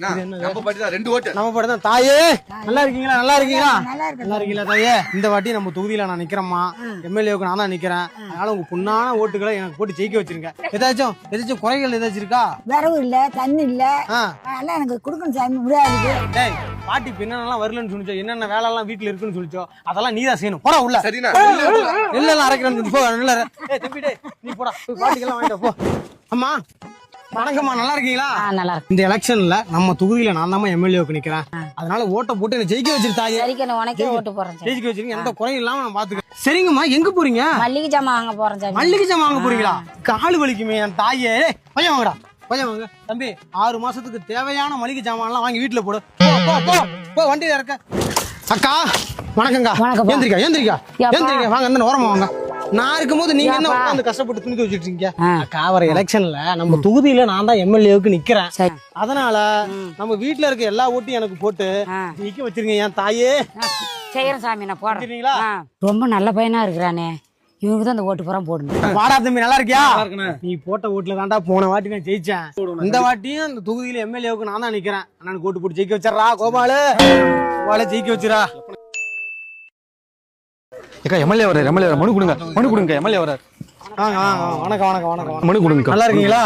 நம்ம தாயே நல்லா இருக்கீங்களா? நல்லா இருக்கீங்களா? நல்லா இருக்கீங்களா தாயே? இந்த வாட்டி நம்ம தொகுதியில நான் நிக்கிறேம்மா, எம்எல்ஏவுக்கு நான் தான் நிக்கிறேன். அதனால உங்க பொண்ணான ஓட்டுகளை எனக்கு போட்டு ஜெயிக்க வச்சிருங்க. ஏதாச்சும் குறைகள் ஏதாச்சும் இருக்கா? வரவு இல்ல, தண்ணி இல்ல, அதெல்லாம் எனக்கு கொடுக்கணும் சாமி, முடியாது. டேய் பாட்டி என்னென்னலாம் வரலன்னு சொல்லிச்சோ, என்னென்ன வேலை எல்லாம் வீட்டுல இருக்குன்னு சொல்லிச்சோ, அதெல்லாம் நீதான் செய்யணும். போடா உள்ள. எல்லாம் அரைக்கிறேன்னு போ. தம்பி டேய் நீ போடா, பாட்டிக்கெல்லாம் வாங்கிட்டு போ. அம்மா வணக்கம்மா, நல்லா இருக்கீங்களா? நல்லா இருக்கு. இந்த எலெக்ஷன்ல நம்ம தொகுதியில நான் தான் எம்எல்ஏவுக்கு நிக்கிறேன். அதனால ஓட்டை போட்டு என்ன ஜெயிக்க வச்சிருத்தாங்க. உனக்கே ஓட்டு போறேன். ஜெயிக்க வச்சிருக்கீங்க, எந்த குறையும் இல்லாம நான் பாத்துக்கிறேன். சரிங்கம்மா, எங்க போறீங்க? மல்லிகை ஜாமான் வாங்க போறேன். மல்லிகை ஜாமான் வாங்க போறீங்களா? கால் வலிக்குமே என் தாயே. கொஞ்சம் வாங்கடா, கொஞ்சம் வாங்க தம்பி. 6 மாசத்துக்கு தேவையான மளிகை ஜாமான் எல்லாம் வாங்கி வீட்டுல போடு. போ வண்டியில இருக்க. அக்கா வணக்கங்க. ஏந்திரிக்கா ஏந்திரிக்கா ஏந்திரிக்கா, வாங்க இந்த ஓரமா வாங்க. நான் இருக்கும்போது நீங்க என்ன உட்காந்து கஷ்டப்பட்டு துணி வச்சுட்டு இருக்கீங்க? வர எலெக்ஷன்ல நம்ம தொகுதியில நான் தான் எம்எல்ஏவுக்கு நிக்கிறேன். அதனால நம்ம வீட்டுல இருக்க எல்லா ஓட்டையும் எனக்கு போட்டு நிக்க வச்சிருங்க என் தாயே. செய்யறேன் சாமி, நான் போடுறேன். ரொம்ப நல்ல பையனா இருக்கிறானே, இவங்க தான் இந்த ஓட்டு போறான் போடணும். வாடா தம்பி, நல்லா இருக்கியா? நீ போட்ட ஓட்டுல தாண்டா போன வாட்டி நான் ஜெயிச்சேன். இந்த வாட்டியும் இந்த தொகுதியில எம்எல்ஏவுக்கு நான் தான் நிக்கிறேன். நான் ஓட்டு போட்டு ஜெயிக்க வச்சிடறா கோபாலு, ஜெயிக்க வச்சிரா. எம்எல்ஏ வர மனு கொடுங்க. எம்எல்ஏ வர. வணக்கம். மனு கொடுங்க. நல்லா இருக்கீங்களா?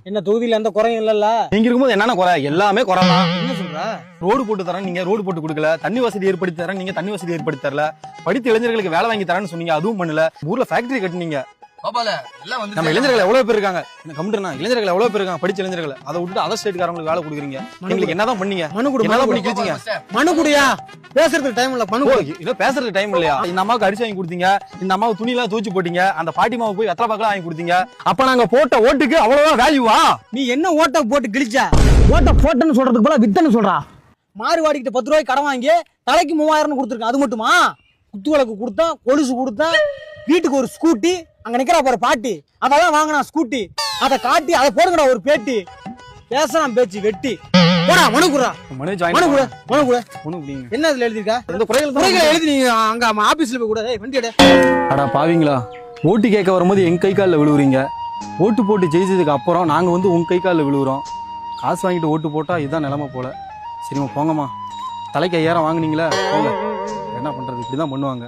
என்ன தொகுதியில எந்த குறையும் இல்லல்ல? நீங்க இருக்கும்போது என்னென்ன குறை? எல்லாமே குறை தான். என்ன சொல்ற? ரோடு போட்டு தரேன், நீங்க ரோடு போட்டு கொடுக்கல. தண்ணி வசதி ஏற்படுத்தி தரேன், நீங்க தண்ணி வசதி ஏற்படுத்தி தரல. படித்த இளைஞர்களுக்கு வேலை வாங்கி தரேன்னு சொன்னீங்க, அதுவும் பண்ணல. ஊர்ல ஃபேக்டரி கட்டினீங்க. நம்ம இளைஞர்கள் எவ்வளவு பேர் இருக்காங்க, இளைஞர்கள் எவ்வளவு பேர் இருக்காங்க, படிச்ச இளைஞர்கள். அதை விட்டு அதர் ஸ்டேட்காரங்களுக்கு வேலை கொடுக்குறீங்க. எங்களுக்கு என்னதான் பண்ணீங்க? என்னதான் பண்ணி கிழிச்சீங்க? மனு குடியா? பேசுறதுக்கு டைம் இல்ல. இல்ல பேசுறதுக்கு டைம் இல்லையா? இந்த அம்மாவுக்கு அரிசி வாங்கி கொடுத்தீங்க, இந்த அம்மாவுக்கு துணி எல்லாம் தூச்சி போட்டீங்க, அந்த பாட்டி மாவு போய் வெத்தலை பாக்கெல்லாம் வாங்கி கொடுத்தீங்க. அப்ப நாங்க போட்ட ஓட்டுக்கு அவ்வளவுதான் வேல்யூவா? நீ என்ன ஓட்ட போட்டு கிழிச்ச? ஓட்ட போட்டன்னு சொல்றதுக்கு போல வித்தன்னு சொல்றா. மாறுவாடிக்கிட்ட 10 ரூபாய்க்கு கடன் வாங்கி தலைக்கு 3000 கொடுத்துருக்கேன். அது மட்டுமா? குத்து விளக்கு கொடுத்தேன், கொலுசு கொடுத்தேன், வீட்டுக்கு ஒரு ஸ்கூட்டி, அங்க நிக்கிறா போற பாட்டி, அதெல்லாம் வாங்கினா ஸ்கூட்டி, அதை காட்டி அதை போடுங்கடா ஒரு பேட்டி. பேசலாம் பேச்சு வெட்டி. போடா மனு குடுறா. என்ன இதுல எழுதிருக்கா? இந்த குறைகள் எழுதி நீங்க அங்க ஆபீஸ்ல போய் கூட வண்டி எடு. அடா பாவீங்களா, ஓட்டு கேட்க வரும்போது எங்க கை காலில் விழுவுறீங்க. ஓட்டு போட்டு ஜெயிச்சதுக்கு அப்புறம் நாங்க வந்து உங்க கை காலில் விழுவுறோம். காசு வாங்கிட்டு ஓட்டு போட்டா இதுதான் நிலைமை போல. சரிம்மா போங்கம்மா, தலைக்கு 5000 வாங்குனீங்களா? போங்க, என்ன பண்றது, இப்படிதான் பண்ணுவாங்க.